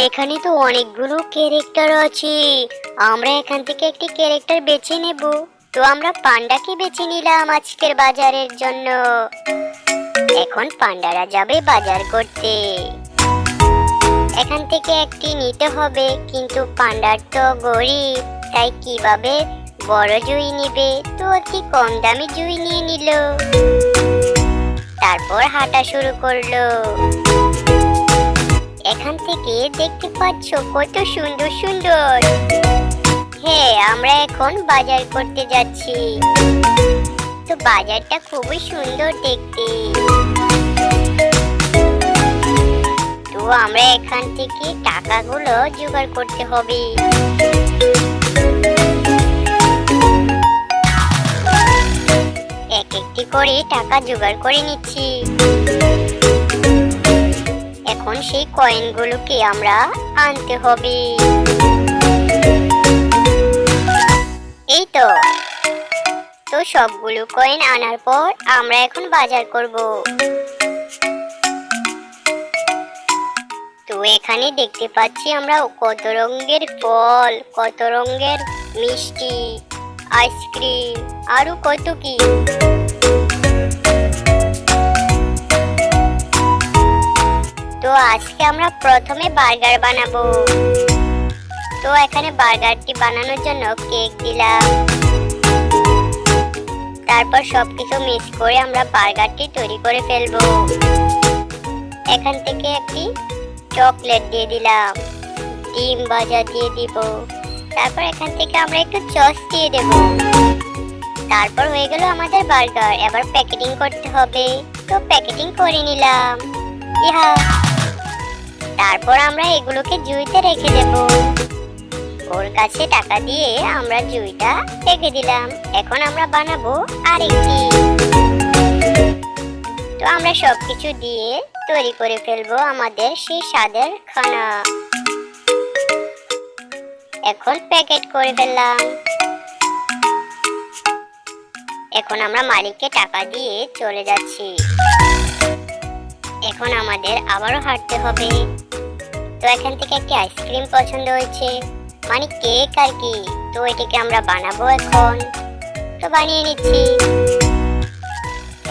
এখানে তো অনেকগুলো ক্যারেক্টার আছে। আমরা এখান থেকে একটি ক্যারেক্টার বেছে নেব। তো আমরা পান্ডাকে বেছে নিলাম আজকের বাজারের জন্য। এখন পান্ডারা যাবে বাজার করতে। এখান থেকে একটি নিতে হবে, কিন্তু পান্ডার তো গরিব, তাই কিভাবে বড় জুই নিবে? তো অতি কম দামি জুই নিয়ে নিল। তারপর হাঁটা শুরু করলো। এখান থেকে দেখতে পাচ্ছ কত সুন্দর সুন্দর। হ্যাঁ, আমরা এখন বাজার করতে যাচ্ছি। তো বাজারটা খুবই সুন্দর দেখতে। তো আমরা এখান থেকে টাকাগুলো জোগাড় করতে হবে। এক একটি করে টাকা জোগাড় করে নিচ্ছি। এখন সেই কয়েনগুলোকে আমরা আনতে হবে। এই তো সবগুলো কয়েন আনার পর আমরা এখন বাজার করব। তো এখানে দেখতে পাচ্ছি আমরা কত রঙের ফল, কত রঙের মিষ্টি, আইসক্রিম, আরো কত কি। তো আজকে আমরা প্রথমে বার্গার বানাবো। তো এখানে বার্গারটি বানানোর জন্য কেক দিলাম। তারপর সবকিছু মিক্স করে আমরা বার্গারটি তৈরি করে ফেলবো। এখান থেকে একটি চকলেট দিয়ে দিলাম, ডিম ভাজা দিয়ে দিব। তারপর এখান থেকে আমরা একটু সস দিয়ে দেব। তারপর হয়ে গেল আমাদের বার্গার। এবার প্যাকেটিং করতে হবে। তো প্যাকেটিং করে নিলাম। ইহা, তারপর আমরা এগুলোকে জুইতে রেখে দেব। ওর কাছে টাকা দিয়ে আমরা জুইটা রেখে দিলাম। এখন আমরা বানাবো আরেকটি। তো আমরা সবকিছু দিয়ে তৈরি করে ফেলবো আমাদের সেই স্বাদের খানা। এখন প্যাকেট করে ফেললাম। এখন আমরা মালিককে টাকা দিয়ে চলে যাচ্ছি। এখন আমাদের আবারও হাঁটতে হবে। তো এখান থেকে একটি আইসক্রিম পছন্দ হয়েছে, মানে কেক আর কি। তো এটাকে আমরা বানাবো এখন। তো বানিয়ে নিচ্ছি।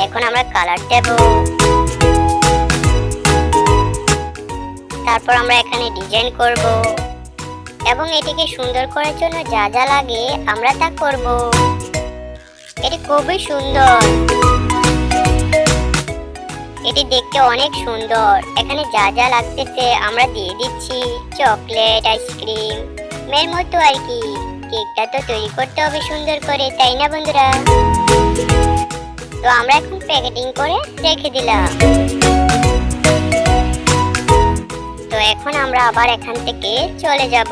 এখন আমরা কালার দেব। তারপর আমরা এখানে ডিজাইন করব এবং এটিকে সুন্দর করার জন্য যা যা লাগে আমরা তা করব। এটি খুবই সুন্দর, এটি দেখতে অনেক সুন্দর। এখানে যা যা লাগতেছে আমরা দিয়ে দিচ্ছি। চকলেট, আইসক্রিম, এর মতো আর কি। কেকটা তো তৈরি করতে হবে সুন্দর করে, তাই না বন্ধুরা? তো আমরা এখন প্যাকেটিং করে রেখে দিলাম। তো এখন আমরা আবার এখান থেকে চলে যাব।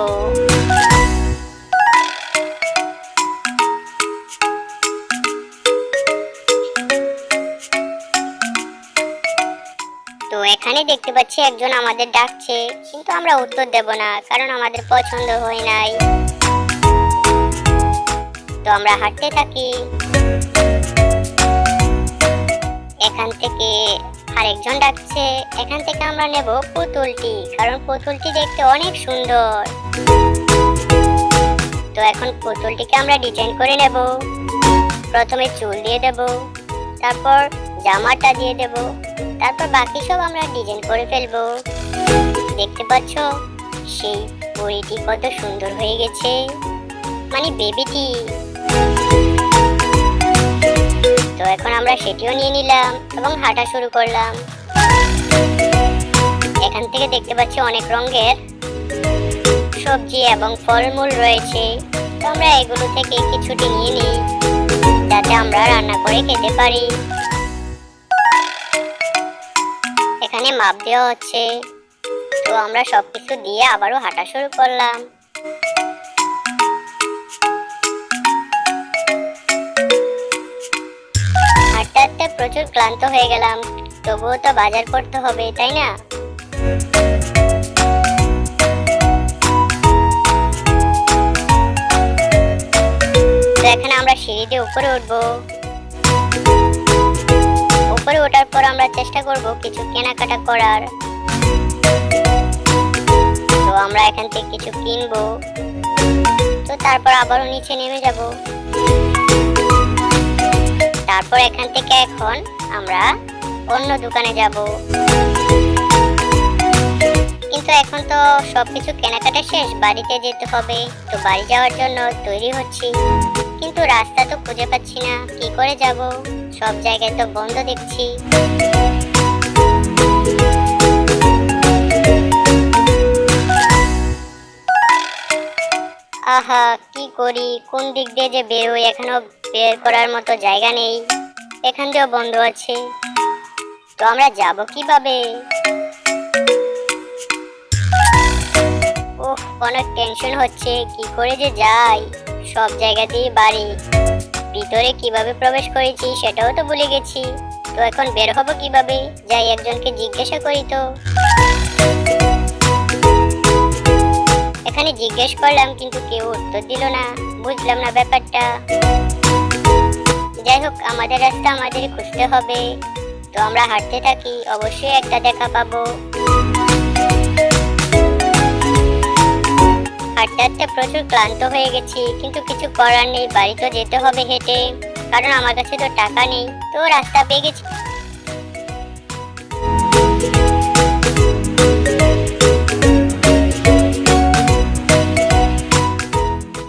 তো এখানে দেখতে পাচ্ছি একজন আমাদের ডাকছে, কিন্তু আমরা উত্তর দেব না, কারণ আমাদের পছন্দ হয় নাই। তো আমরা হাঁটতে থাকি। এখান থেকে আরেকজন ডাকছে। এখান থেকে আমরা নেব পুতুলটি, কারণ পুতুলটি দেখতে অনেক সুন্দর। তো এখন পুতুলটিকে আমরা ডিজাইন করে নেব। প্রথমে চুল দিয়ে দেব, তারপর জামাটা দিয়ে দেব, তারপর বাকি সব আমরা ডিজাইন করে ফেলবো। দেখতে পাচ্ছ সেই পরীটি কত সুন্দর হয়ে গেছে, মানে বেবিটি। তো এখন আমরা সেটিও নিয়ে নিলাম এবং হাঁটা শুরু করলাম। এখান থেকে দেখতে পাচ্ছি অনেক রঙের সবজি এবং ফলমূল রয়েছে। তো আমরা এগুলো থেকে কিছুটি নিয়ে নিই, যাতে আমরা রান্না করে খেতে পারি। এখানে মাপ দেওয়া হচ্ছে। তো আমরা সবকিছু দিয়ে আবারও হাঁটা শুরু করলাম। হাঁটতে হাঁটতে প্রচুর ক্লান্ত হয়ে গেলাম, তবুও তো বাজার করতে হবে, তাই না? তো এখানে আমরা সিঁড়ি দিয়ে উপরে উঠবো। উপরে ওঠার পর আমরা চেষ্টা করব কিছু কেনাকাটা করার। তো আমরা এখান থেকে কিছু কিনবো, তো তারপর আবারও নিচে নেমে যাব। তারপর এখান থেকে এখন আমরা অন্য দোকানে যাব। কিন্তু এখন তো সবকিছু কেনাকাটা শেষ, বাড়িতে যেতে হবে। তো বাড়ি যাওয়ার জন্য তৈরি হচ্ছি, কিন্তু রাস্তা তো খুঁজে পাচ্ছি না, কি করে যাব? সব জায়গায় তো বন্ধ দেখছি। আহা, কি করি, কোন দিক দিয়ে যে বের হই, এখনো বের করার মতো জায়গা নেই। এখান দিয়েও বন্ধ আছে, তো আমরা যাব কিভাবে? ওহ, অনেক টেনশন হচ্ছে, কি করে যে যাই। সব জায়গা দিয়ে বাড়ি, ভিতরে কিভাবে প্রবেশ করেছি সেটাও তো ভুলে গেছি। তো এখন বের হব কিভাবে? যাই একজনকে জিজ্ঞাসা করি। তো এখানে জিজ্ঞেস করলাম, কিন্তু কেউ উত্তর দিল না। বুঝলাম না ব্যাপারটা। যাই হোক, আমাদের রাস্তা আমাদের খুঁজতে হবে। তো আমরা হাঁটতে থাকি, অবশ্যই একটা দেখা পাবো। হাঁটতে হাঁটতে প্রচুর ক্লান্ত হয়ে গেছি, কিন্তু কিছু করার নেই, বাড়ি তো যেতে হবে হেঁটে, কারণ আমার কাছে তো টাকা নেই। তো রাস্তা পেয়ে গেছি।